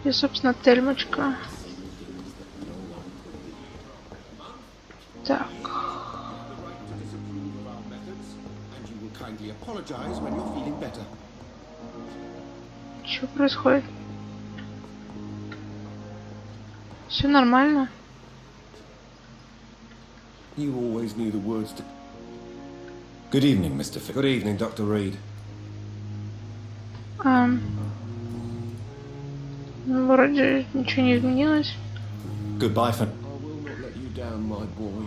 И, собственно, Тельмочка. Так. Что происходит? Все нормально? You always knew the words to... Good evening, Mr. Good evening, Dr. Reed. Вроде ничего не изменилось. Goodbye for... I will not let you down, my boy.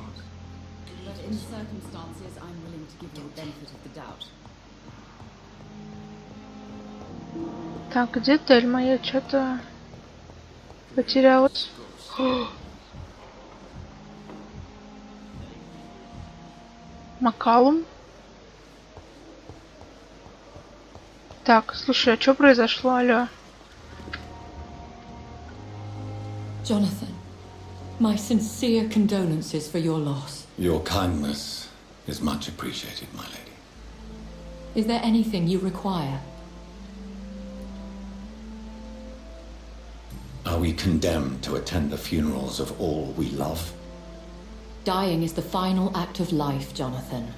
But in circumstances, I'm willing to give you the benefit of the doubt. Так, где Тельма? Я что-то потерялась. Макалум. Так, слушай, а что произошло, алло? Jonathan, my sincere condolences for your loss. Your kindness is much appreciated, my lady. Is there anything you require? Are we condemned to attend the funerals of all we love? Dying is the final act of life, Jonathan.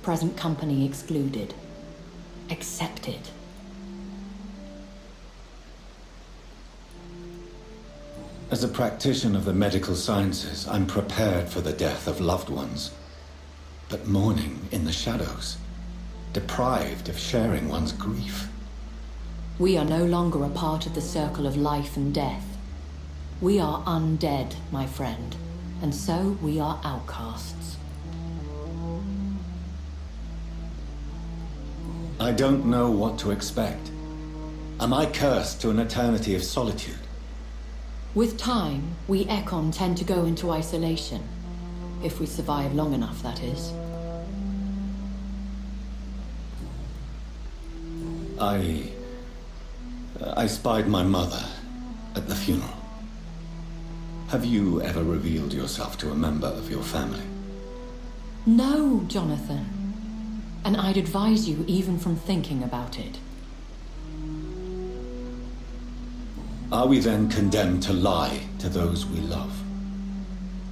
Present company excluded. Accepted. As a practitioner of the medical sciences, I'm prepared for the death of loved ones. But mourning in the shadows, deprived of sharing one's grief. We are no longer a part of the circle of life and death. We are undead, my friend, and so we are outcasts. I don't know what to expect. Am I cursed to an eternity of solitude? With time, we Ekon tend to go into isolation. If we survive long enough, that is. I spied my mother at the funeral. Have you ever revealed yourself to a member of your family? No, Jonathan. And I'd advise you even from thinking about it. Are we then condemned to lie to those we love?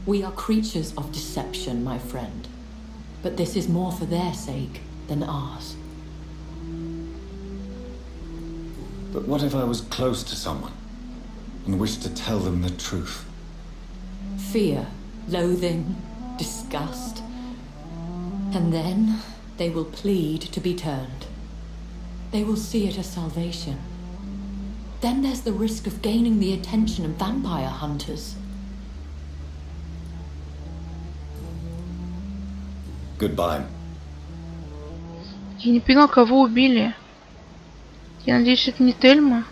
We are creatures of deception, my friend. But this is more for their sake than ours. But what if I was close to someone and wished to tell them the truth? Fear, loathing, disgust. And then they will plead to be turned. They will see it as salvation. Then there's the risk of gaining the attention of vampire hunters. Goodbye. Я не поняла, кого убили. Я надеюсь, это не Тельма.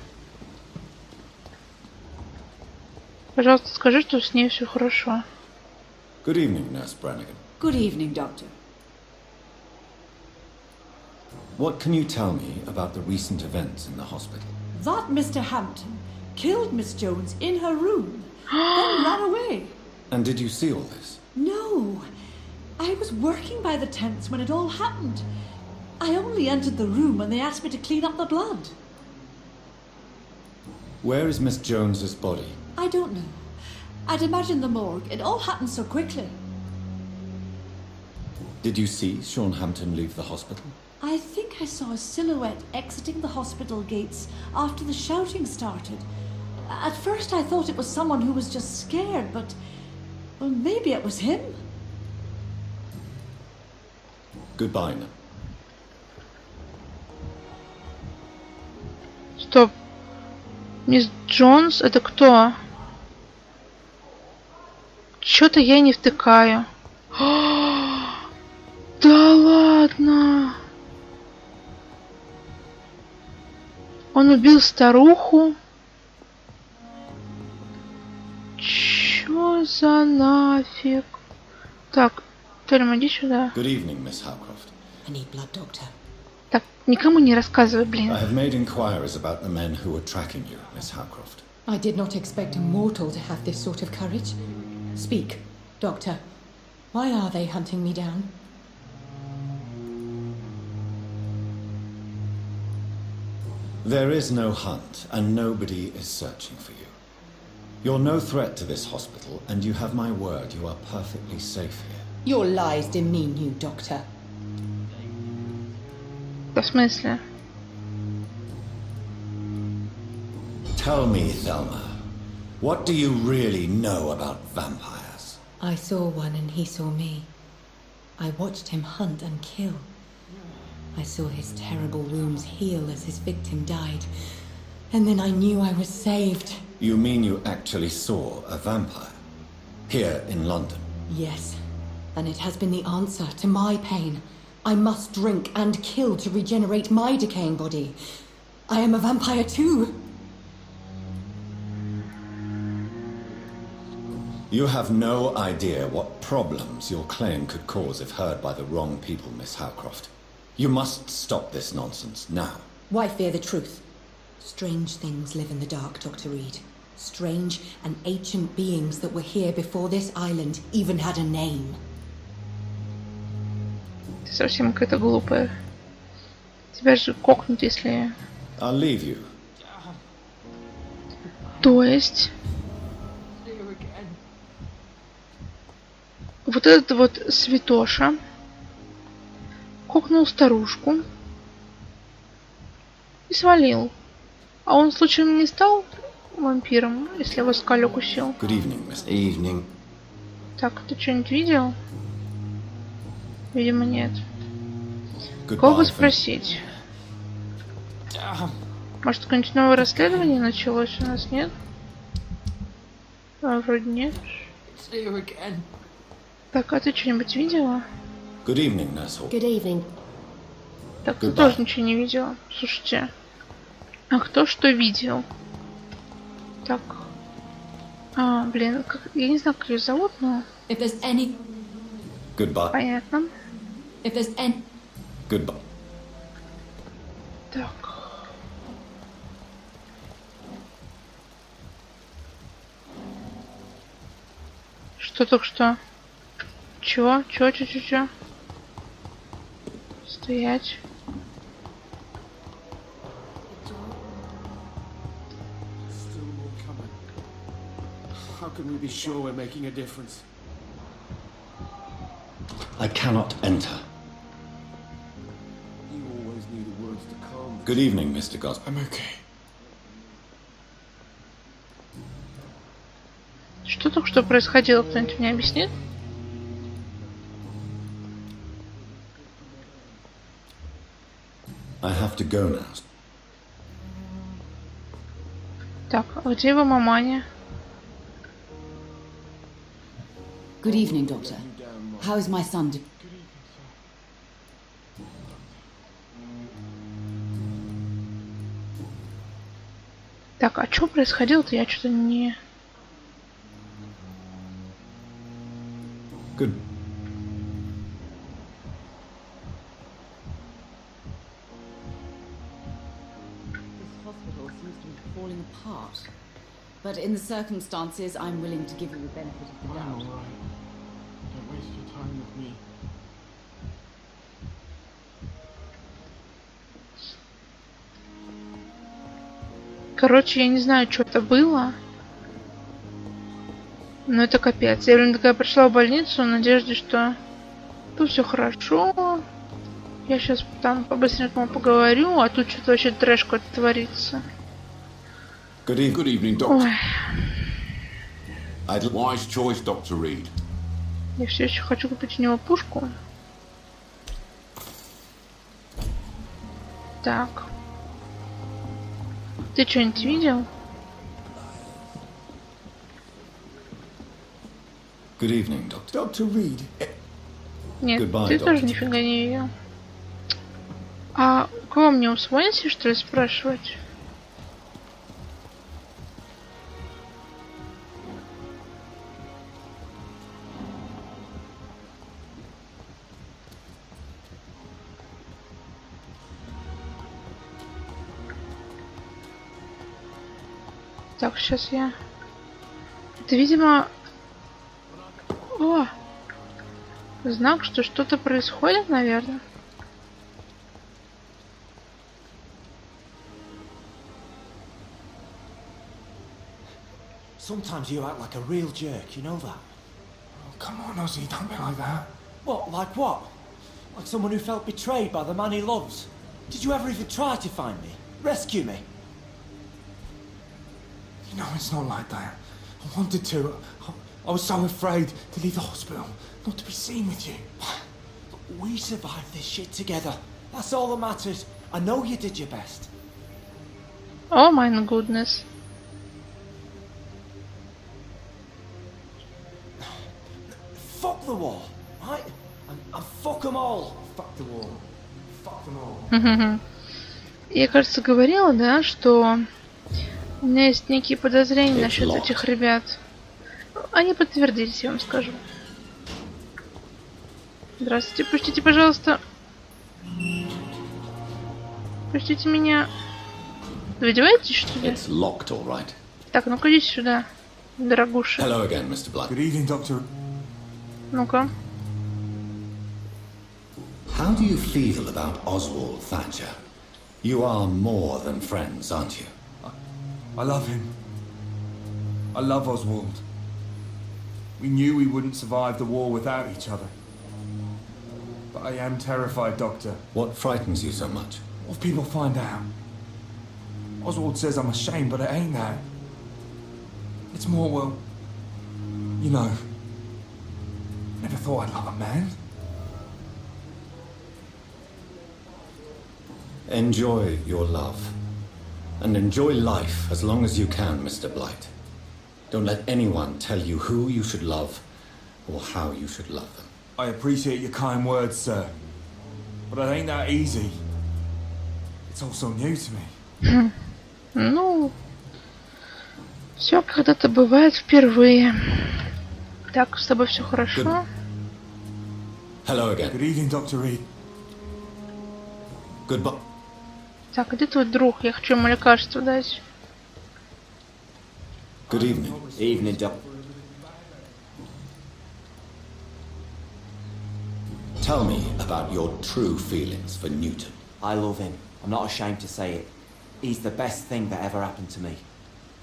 Пожалуйста, скажи, что с ней все хорошо. Good evening, Nurse Brannigan. Good evening, Doctor. What can you tell me about the recent events in the hospital? That Mr. Hampton killed Miss Jones in her room, then ran away. And did you see all this? No, I was working by the tents when it all happened. I only entered the room when they asked me to clean up the blood. Where is Miss Jones's body? I don't know. I'd imagine the morgue. It all happened so quickly. Did you see Sean Hampton leave the hospital? I think I saw a silhouette exiting the hospital gates after the shouting started. At first I thought it was someone who was just scared, but... well, maybe it was him. Goodbye now. Стоп. Мисс Джонс, это кто? Чё-то я не втыкаю. Да ладно. Он убил старуху. Чё за нафиг? Так, Тельма, иди сюда. Good evening, Miss Howcroft. I need blood, Doctor. Так, никому не рассказывай, блин. I have made inquiries about the men who were tracking you, Miss Howcroft. I did not expect a mortal to have this sort of courage. Speak, Doctor. Why are they hunting me down? There is no hunt, and nobody is searching for you. You're no threat to this hospital, and you have my word you are perfectly safe here. Your lies demean you, Doctor. В смысле? Tell me, Thelma, what do you really know about vampires? I saw one and he saw me. I watched him hunt and kill. I saw his terrible wounds heal as his victim died. And then I knew I was saved. You mean you actually saw a vampire? Here in London? Yes. And it has been the answer to my pain. I must drink and kill to regenerate my decaying body. I am a vampire too. You have no idea what problems your claim could cause if heard by the wrong people, Miss Howcroft. You must stop this nonsense now. Why fear the truth? Strange things live in the dark, Dr. Reed. Strange and ancient beings that were here before this island even had a name. Ты совсем какая-то глупая. Тебя же кокнут, если... I'll leave you. То есть... Вот этот вот святоша кокнул старушку и свалил. А он случайно не стал вампиром, если его скаль укусил? Good evening, Miss. Evening. Так, ты что-нибудь видел? Видимо, нет. Goodbye, Кого бы Thelma. спросить? Может, какое-нибудь новое расследование началось у нас, нет? А, вроде нет. Так, а ты что-нибудь видела? Good evening, Nurse Hall. Good evening. Так, ты Goodbye. тоже ничего не видела. Слушайте. А кто что видел? Так. А, блин, как... я не знаю, как ее зовут, но... If there's any... Goodbye. Понятно. If there's any... Goodbye. Так. Что только что? Чё? Чё? Стоять. Still more coming. How can we be sure we're making a difference? I cannot enter. You always knew the words to calm. Good evening, Mr. Gosper. I'm okay. Что только что происходило? Кто-нибудь мне объяснит? I have to go now. Так, а где его маманя? Good evening, Doctor. How is my son? Так, а что происходило-то? Я что-то не... Good. This hospital seems to be falling apart. But in the circumstances, I'm willing to give you the benefit of the I'm doubt. alright. Don't waste your time with me. Короче, я не знаю, что это было. Но это капец. Я, блин, такая пришла в больницу в надежде, что тут все хорошо. Я сейчас там по-быстренькому поговорю, а тут что-то вообще трэш какой-то творится. Good evening. Good evening, Doctor. Ой, Wise choice, Dr. Reed. я все еще хочу купить у него пушку. Так. Ты что-нибудь видел? Good evening, Doctor. Dr. Reed. Нет, Goodbye, ты тоже доктор. нифига не видел. А у кого мне у Свенси, что ли, спрашивать? Так, сейчас я... Это, видимо... О! Знак, что что-то происходит, наверное. Sometimes you act like a real jerk, you know that? Oh, come on, Ozzy, don't be like that. What, like what? Like someone who felt betrayed by the man he loves? Did you ever even try to find me? Rescue me? You know, it's not like that. I wanted to. I was so afraid to leave the hospital, not to be seen with you. We survived this shit together. That's all that matters. I know you did your best. Oh my goodness. Fuck the wall, right? And fuck them all. Fuck the wall. Fuck them all. Я, кажется, говорила, да, что у меня есть некие подозрения насчет locked. этих ребят. Они подтвердились, я вам скажу. Здравствуйте, пустите, пожалуйста. Пустите меня. Вы издеваетесь, что ли? It's locked, all right. Так, ну-ка идите сюда, дорогуша. Hello again, Mr. Blood. Good evening, Doctor. Ну-ка. How do you feel about Oswald Thatcher? You are more than friends, aren't you? I love him. I love Oswald. We knew we wouldn't survive the war without each other. But I am terrified, Doctor. What frightens you so much? What if people find out? Oswald says I'm ashamed, but it ain't that. It's more, well, you know, never thought I'd love a man. Enjoy your love. And enjoy life as long as you can, Mr. Blight. Don't let anyone tell you who you should love or how you should love them. I appreciate your kind words, sir. But it ain't that easy. It's all so new to me. Ну, все когда-то бывает впервые. Так, с тобой все хорошо? Hello again. Good evening, Dr. Reed. Goodbye. Так, где твой друг? Я хочу ему лекарство дать. Good evening. Evening, Doc. Tell me about your true feelings for Newton. I love him. I'm not ashamed to say it. He's the best thing that ever happened to me.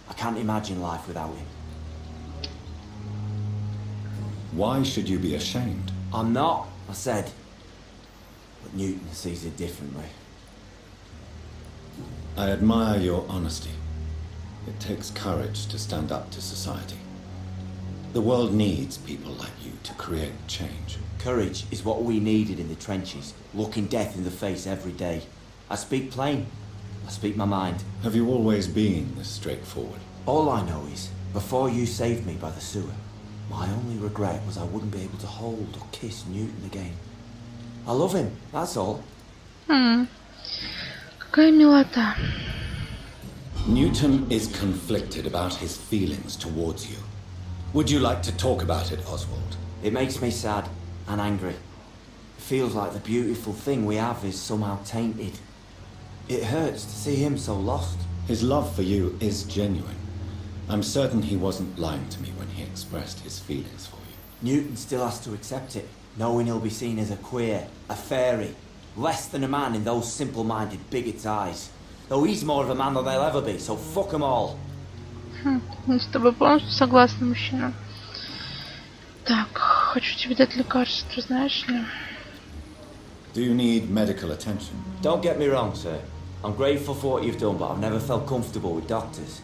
I can't imagine life without him. Why should you be ashamed? I'm not, I said. But Newton sees it differently. I admire your honesty. It takes courage to stand up to society. The world needs people like you to create change. Courage is what we needed in the trenches, looking death in the face every day. I speak plain. I speak my mind. Have you always been this straightforward? All I know is, before you saved me by the sewer, my only regret was I wouldn't be able to hold or kiss Newton again. I love him, that's all. Какая милота. Newton is conflicted about his feelings towards you. Would you like to talk about it, Oswald? It makes me sad and angry. It feels like the beautiful thing we have is somehow tainted. It hurts to see him so lost. His love for you is genuine. I'm certain he wasn't lying to me when he expressed his feelings for you. Newton still has to accept it, knowing he'll be seen as a queer, a fairy, less than a man in those simple-minded bigots' eyes. Though he's more of a man than they'll ever be, so fuck them all. С тобой полностью согласна, мужчина. Так, хочу тебе дать лекарство, знаешь ли. Do you need medical attention? Don't get me wrong, sir. I'm grateful for what you've done, but I've never felt comfortable with doctors.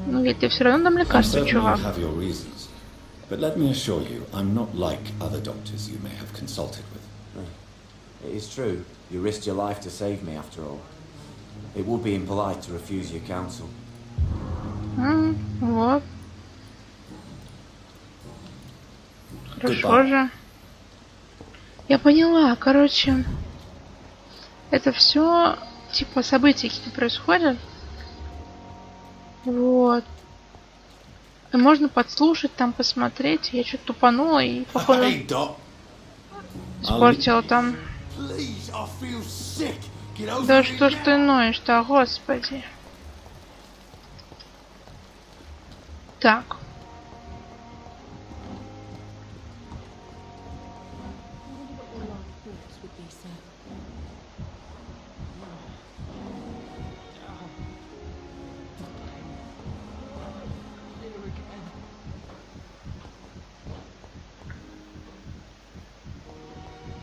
Ну, я тебе все равно дам I'm лекарство, certain you чувак. have your reasons. But let me assure you, I'm not like other doctors you may have consulted with. It is true. You risked your life to save me, after all. It would be impolite to refuse your counsel. Вот. Хорошо Goodbye. же. Я поняла, короче, это все типа события какие-то происходят. Вот. И можно подслушать, там посмотреть. Я что-то тупанула и походу Doc. испортила там. Please, I feel sick. Get over Да it что ж now. ты ноешь-то, господи. Так.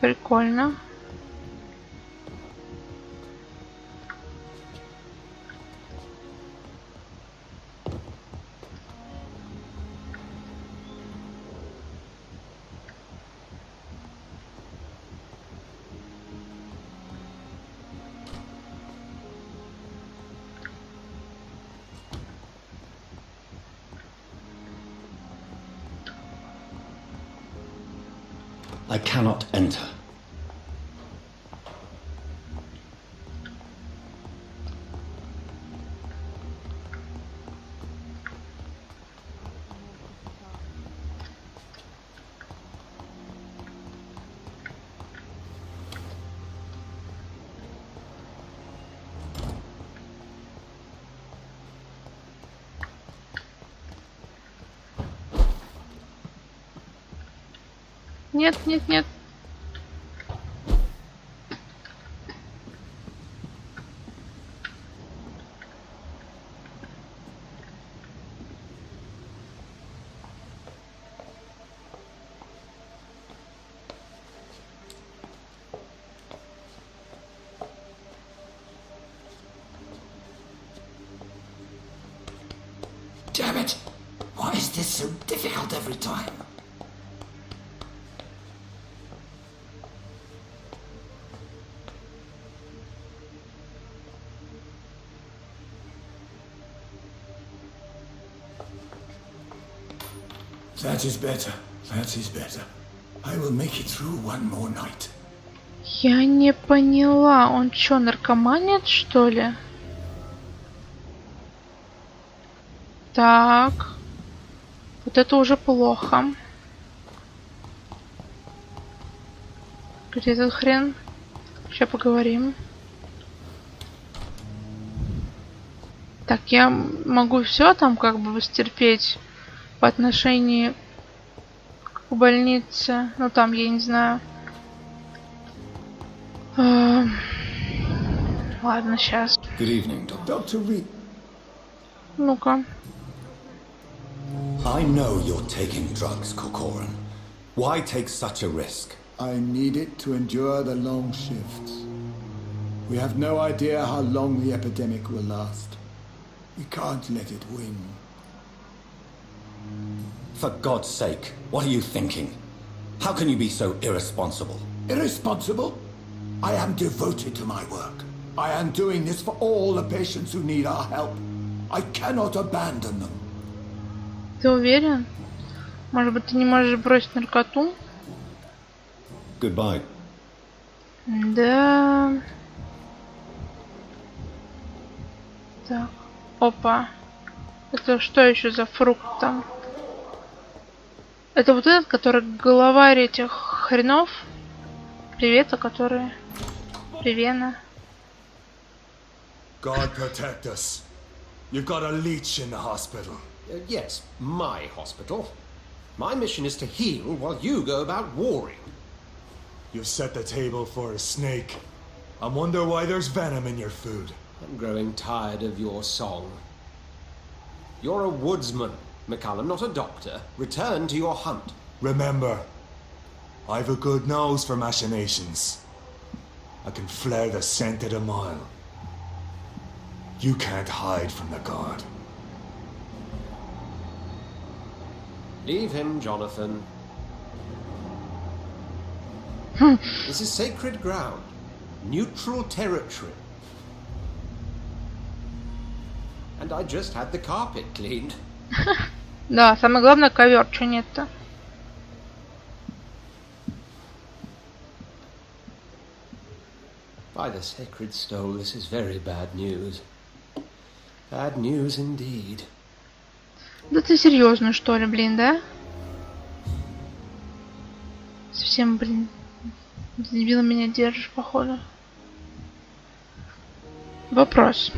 Прикольно. I cannot enter. Нет, нет, нет. Damn it! Why is this so difficult every time? That is better. That is better. I will make it through one more night. Я не поняла, он чё, наркоманит, что ли? Так. Вот это уже плохо. Где этот хрен? Сейчас поговорим. Так, я могу все там как бы стерпеть по отношению к больнице. Ну там, я не знаю. Ладно, сейчас. Good evening, Dr. Reed. Ну-ка. I know you're taking drugs, Corcoran. Why take such a risk? I need it to endure the long shifts. We have no idea how long the epidemic will last. We can't let it win. For God's sake, what are you thinking? How can you be so irresponsible? Irresponsible? I am devoted to my work. I am doing this for all the patients who need our help. I cannot abandon them. Ты уверен? Может быть, ты не можешь бросить наркоту? Goodbye. Да. Так. Опа. Это что еще за фрукт там? Это вот этот, который главарь этих хренов. Привет, а который... Привена. God protect us. You've got a leech in the hospital. Yes, my hospital. My mission is to heal while you go about warring. You've set the table for a snake. I wonder why there's venom in your food. I'm growing tired of your song. You're a woodsman, McCallum, not a doctor. Return to your hunt. Remember, I've a good nose for machinations. I can flare the scent at a mile. You can't hide from the guard. Leave him, Jonathan. This is sacred ground. Neutral territory. And I just had the carpet cleaned. Да, самое главное ковер, чё нет-то? By the sacred stole, this is very bad news. Bad news indeed. Да ты серьезно, что ли, блин, да? Совсем, блин, дебила меня держишь, походу. Вопрос.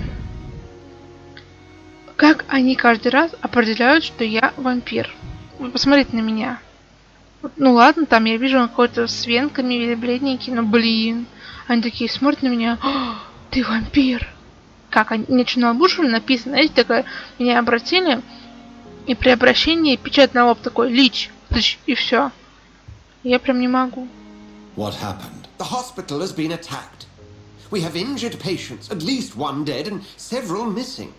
Как они каждый раз определяют, что я вампир? Вы посмотрите на меня. Ну ладно, там я вижу какой-то с венками или бледненький, но блин. Они такие смотрят на меня. Ты вампир. Как, они на лбу, что ли, написано? Знаете, такая, меня обратили, и при обращении печать на лоб такой, лич, и все. Я прям не могу. What happened? The hospital has been attacked. We have injured patients, at least one dead and several missing.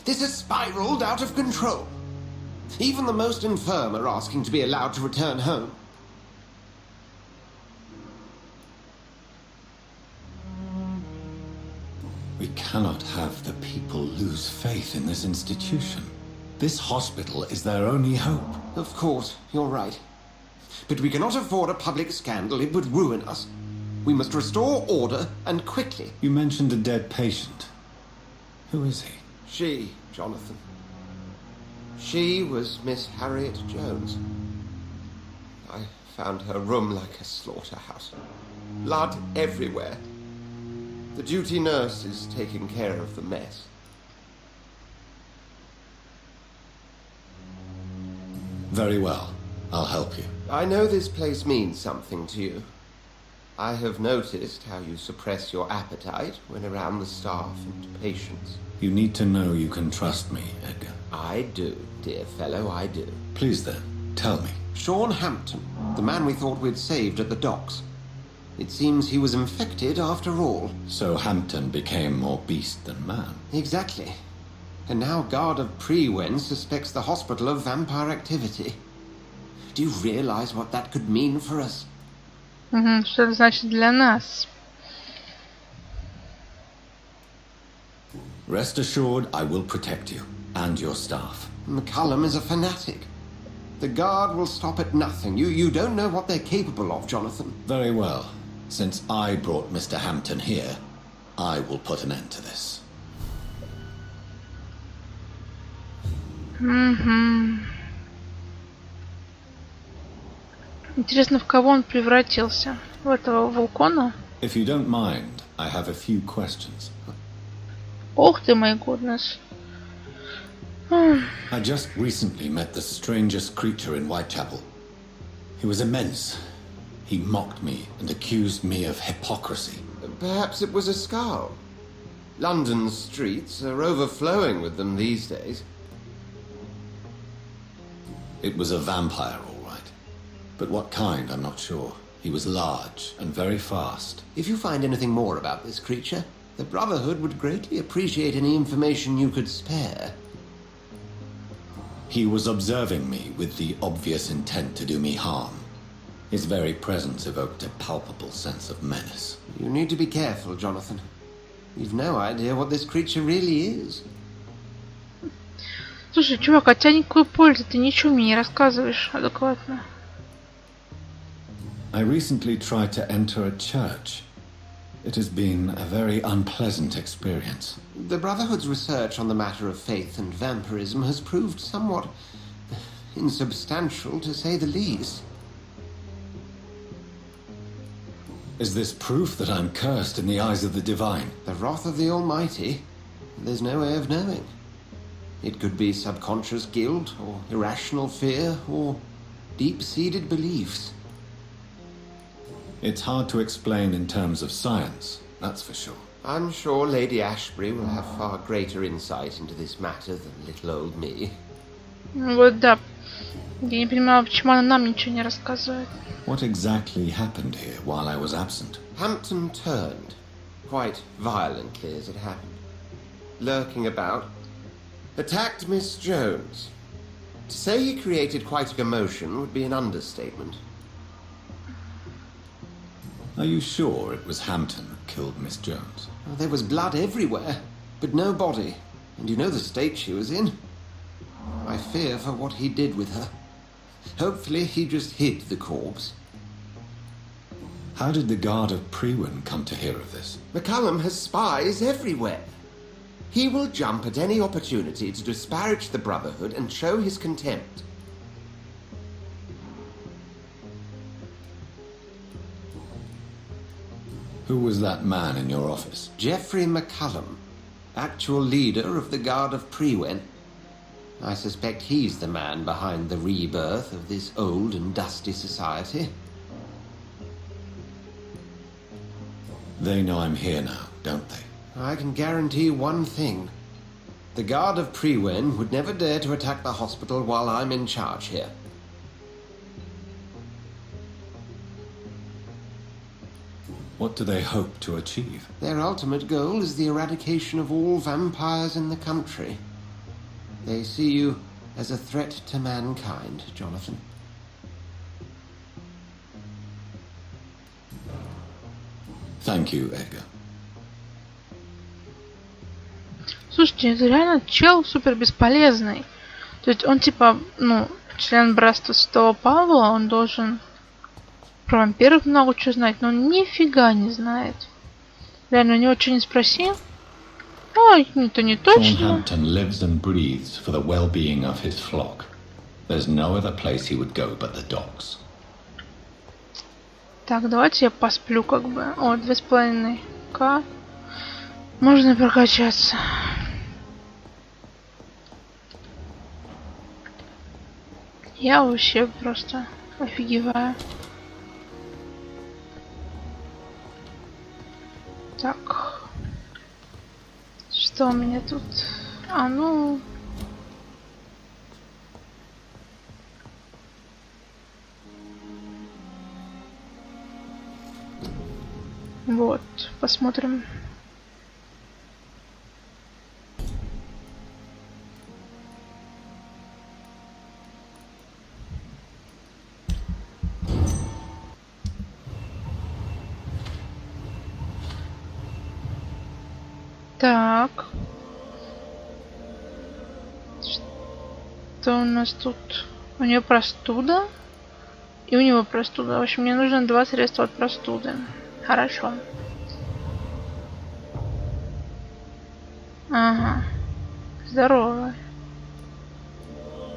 This has spiraled out of control. Even the most infirm are asking to be allowed to return home. We cannot have the people lose faith in this institution. This hospital is their only hope. Of course, you're right. But we cannot afford a public scandal. It would ruin us. We must restore order, and quickly. You mentioned a dead patient. Who is he? She, Jonathan. She was Miss Harriet Jones. I found her room like a slaughterhouse. Blood everywhere. The duty nurse is taking care of the mess. Very well. I'll help you. I know this place means something to you. I have noticed how you suppress your appetite when around the staff and patients. You need to know you can trust me, Edgar. I do, dear fellow, I do. Please then, tell me. Sean Hampton, the man we thought we'd saved at the docks. It seems he was infected after all. So Hampton became more beast than man. Exactly. And now Guard of Prewen suspects the hospital of vampire activity. Do you realize what that could mean for us? Что это значит для нас? Rest assured, I will protect you and your staff. McCullum is a fanatic. The Guard will stop at nothing. You don't know what they're capable of, Jonathan. Very well. Since I brought Mr. Hampton here, I will put an end to this. Интересно, в кого он превратился? В этого вулкана? If you don't mind, I have a few questions. Ох ты, my goodness. I just recently met the strangest creature in Whitechapel. He was immense. He mocked me and accused me of hypocrisy. Perhaps it was a skull. London's streets are overflowing with them these days. It was a vampire, all right. But what kind, I'm not sure. He was large and very fast. If you find anything more about this creature, the Brotherhood would greatly appreciate any information you could spare. He was observing me with the obvious intent to do me harm. His very presence evoked a palpable sense of menace. You need to be careful, Jonathan. You've no idea what this creature really is. Слушай, чувак, от тебя никакой пользы, ты ничего мне не рассказываешь адекватно. I recently tried to enter a church. It has been a very unpleasant experience. The Brotherhood's research on the matter of faith and vampirism has proved somewhat insubstantial, to say the least. Is this proof that I'm cursed in the eyes of the divine? The wrath of the Almighty? There's no way of knowing. It could be subconscious guilt, or irrational fear, or deep-seated beliefs. It's hard to explain in terms of science, that's for sure. I'm sure Lady Ashbury will have far greater insight into this matter than little old me. Вот да. Я не понимала, почему она нам ничего не рассказывает. What exactly happened here while I was absent? Hampton turned, quite violently as it happened, lurking about, attacked Miss Jones. To say he created quite a commotion would be an understatement. Are you sure it was Hampton who killed Miss Jones? Well, there was blood everywhere, but no body, and you know the state she was in. I fear for what he did with her. Hopefully he just hid the corpse. How did the Guard of Prewen come to hear of this? McCullum has spies everywhere. He will jump at any opportunity to disparage the Brotherhood and show his contempt. Who was that man in your office? Geoffrey McCullum, actual leader of the Guard of Prewen. I suspect he's the man behind the rebirth of this old and dusty society. They know I'm here now, don't they? I can guarantee one thing. The Guard of Prewen would never dare to attack the hospital while I'm in charge here. What do they hope to achieve? Their ultimate goal is the eradication of all vampires in the country. They see you as a threat to mankind, Jonathan. Thank you, Edgar. Слушайте, это реально чел супер бесполезный. То есть он типа, ну, член братства Святого Павла, он должен про вампиров много чего знать, но он нифига не знает. Реально, у него что не спроси. Ой, это не точно. Hampton lives and breathes for the well-being of his flock. There's no other place he would go but the docks. Так, давайте я посплю как бы. О, 2,5К. Можно прокачаться. Я вообще просто офигеваю. Так. Что у меня тут? А ну... Вот, посмотрим. Так. Что у нас тут? У нее простуда. И у него простуда. В общем, мне нужно 2 средства от простуды. Хорошо. Ага. Здорово.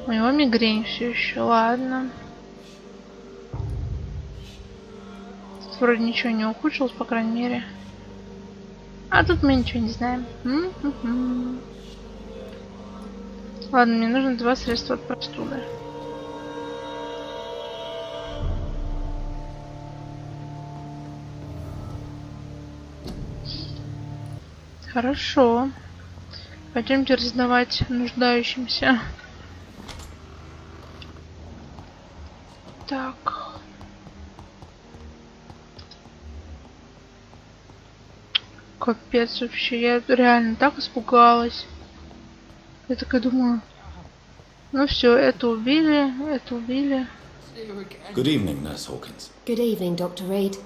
У него мигрень все еще. Ладно. Тут вроде ничего не ухудшилось, по крайней мере. А тут мы ничего не знаем. Ладно, мне нужно 2 средства от простуды. Хорошо. Пойдемте раздавать нуждающимся. Так. Капец вообще, я реально так испугалась. Я такая думаю, ну все, это убили, это убили. Good evening, Nurse Hawkins. Good evening, Dr. Reed.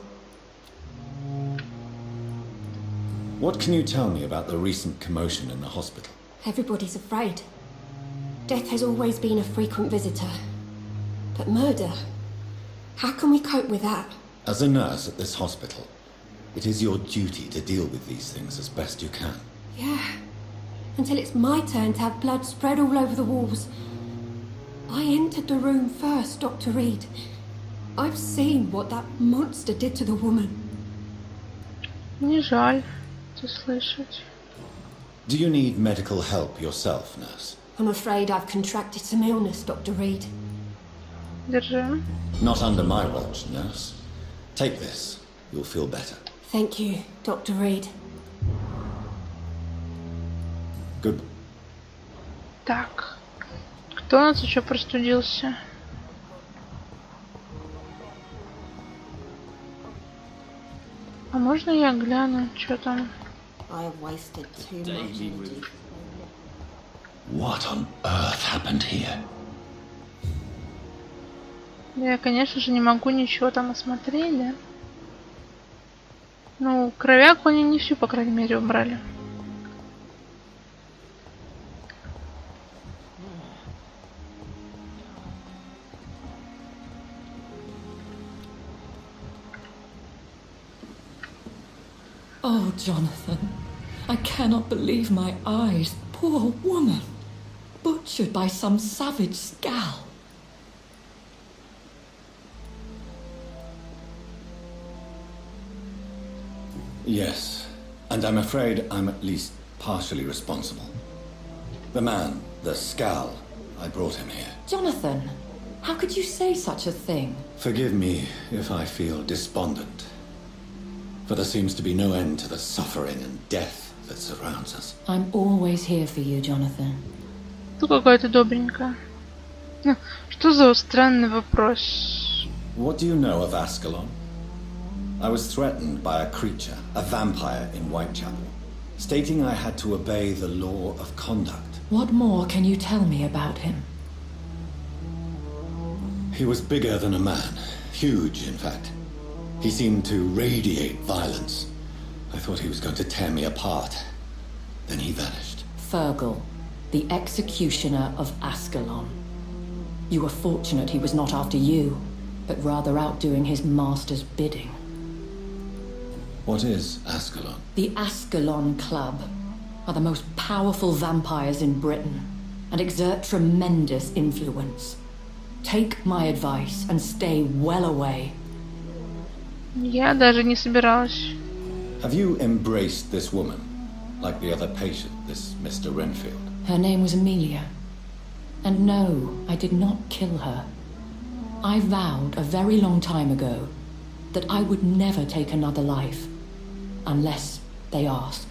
What can you tell me about the recent commotion in the hospital? Everybody's afraid. Death has always been a frequent visitor. But murder? How can we cope with that? As a nurse at this hospital, it is your duty to deal with these things as best you can. Yeah. Until it's my turn to have blood spread all over the walls. I entered the room first, Dr. Reed. I've seen what that monster did to the woman. Мне жаль это слышать. Do you need medical help yourself, nurse? I'm afraid I've contracted some illness, Dr. Reed. Держи. Not under my watch, nurse. Take this. You'll feel better. Thank you, Dr. Reed. Good. Так. Кто у нас еще простудился? А можно я гляну, что там? I have wasted too much energy. What on earth happened here? Я, конечно же, не могу ничего там осмотреть, да? Ну, кровяку они не всю, по крайней мере, убрали. Oh, Jonathan, I cannot believe my eyes. Poor woman, butchered by some savage scowl. Yes, and I'm afraid I'm at least partially responsible. The man, the scowl, I brought him here. Jonathan, how could you say such a thing? Forgive me if I feel despondent, for there seems to be no end to the suffering and death that surrounds us. I'm always here for you, Jonathan. Ну, какая-то добренькая. Ну, что за странный вопрос? What do you know of Ascalon? I was threatened by a creature, a vampire in Whitechapel, stating I had to obey the law of conduct. What more can you tell me about him? He was bigger than a man. Huge, in fact. He seemed to radiate violence. I thought he was going to tear me apart. Then he vanished. Fergal, the executioner of Ascalon. You were fortunate he was not after you, but rather out doing his master's bidding. What is Ascalon? The Ascalon Club are the most powerful vampires in Britain and exert tremendous influence. Take my advice and stay well away. Я даже не собиралась. Have you embraced this woman, like the other patient, this Mr. Renfield? Her name was Amelia. And no, I did not kill her. I vowed a very long time ago that I would never take another life, unless they ask.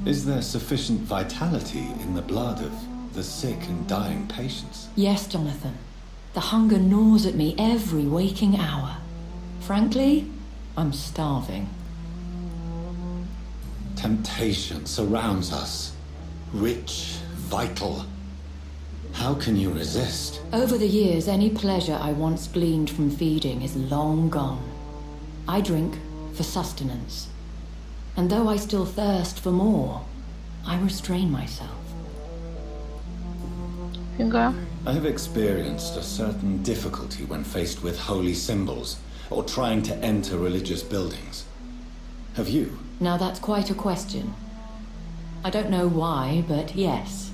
Is there sufficient vitality in the blood of the sick and dying patients? Yes, Jonathan. The hunger gnaws at me every waking hour. Frankly, I'm starving. Temptation surrounds us. Rich, vital. How can you resist? Over the years, any pleasure I once gleaned from feeding is long gone. I drink for sustenance. And though I still thirst for more, I restrain myself. Фига. I have experienced a certain difficulty when faced with holy symbols or trying to enter religious buildings. Have you? Now that's quite a question. I don't know why, but yes,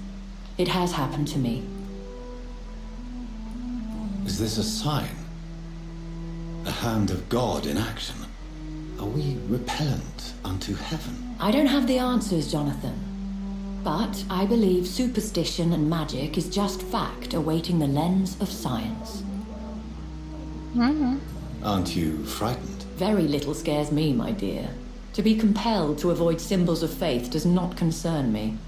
it has happened to me. Is this a sign? A hand of God in action? Are we repellent unto heaven? I don't have the answers, Jonathan. But I believe superstition and magic is just fact awaiting the lens of science. Aren't you frightened? Very little scares me, my dear. To be compelled to avoid symbols of faith does not concern me.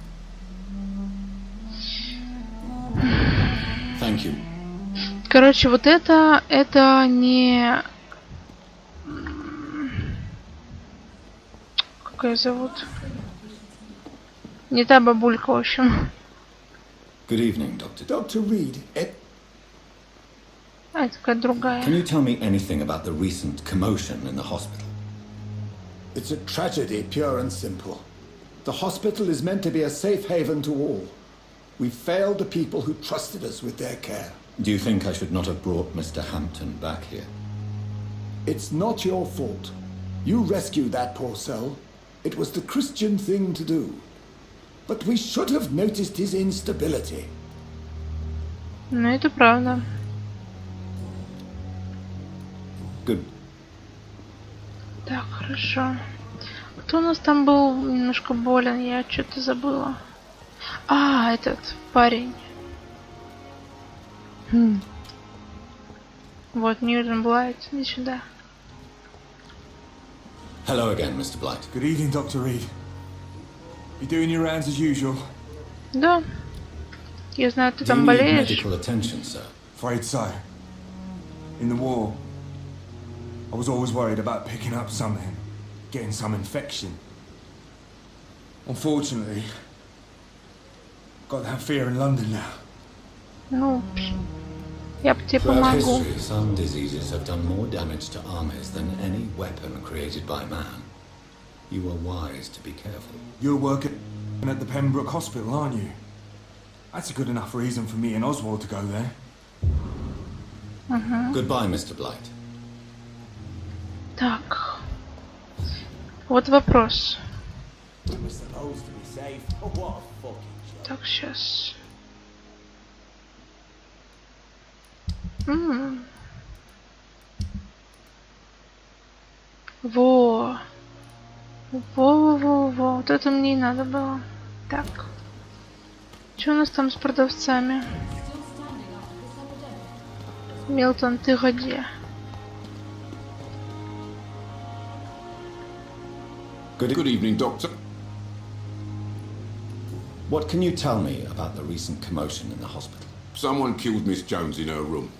Thank you. Короче, вот это не... Как ее зовут? Не та бабулька, в общем. Good evening, Doctor. Dr. Reed, А, это какая-то другая. Can you tell me anything about the recent commotion in the hospital? it's a tragedy, pure and simple. The hospital is meant to be a safe haven to all. We failed the people who trusted us with their care. Do you think I should not have brought Mr. Hampton back here? It's not your fault. You rescued that poor soul. It was the Christian thing to do. But we should have noticed his instability. Ну, это правда. Good. Так, хорошо. Кто у нас там был немножко болен? Я что-то забыла. А, этот парень. Вот, Ньютон Блайт. Иди сюда. Hello again, Mr. Blight. Good evening, Dr. Reed. You doing your rounds as usual? Да. Я знаю, ты Do you там need болеешь. medical attention, sir? Afraid so. In the war, I was always worried about picking up something, getting some infection. Unfortunately, got that fear in London now. Ну, я бы тебе Throughout помогу. history, some diseases have done more damage to armies than any weapon created by man. You are wise to be careful. You're working at the Pembroke Hospital, aren't you? That's a good enough reason for me and Oswald to go there. Goodbye, Mr. Blight. Так. Вот вопрос. We're supposed to be safe. Oh, what a fucking joke. Так, сейчас. Во. Во. Вот это мне и надо было. Так. Что у нас там с продавцами? Милтон, ты где? Good evening, Doctor. What can you tell me about the recent commotion in the hospital? Someone killed Miss Jones in her room.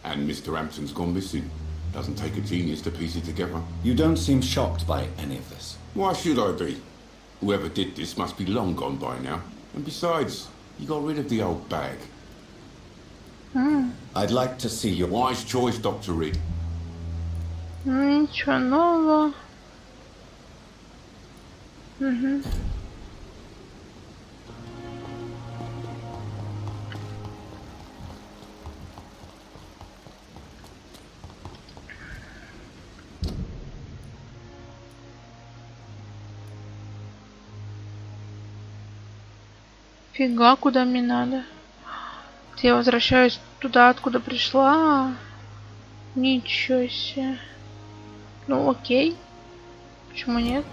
And Mr. Hampton's gone missing. Doesn't take a genius to piece it together. You don't seem shocked by any of this. Why should I be? Whoever did this must be long gone by now. And besides, you got rid of the old bag. I'd like to see your... Wise choice, Dr. Reed. Ничего нового. Угу. Фига, куда мне надо? Я возвращаюсь туда, откуда пришла. Ничего себе. Ну окей. Почему нет?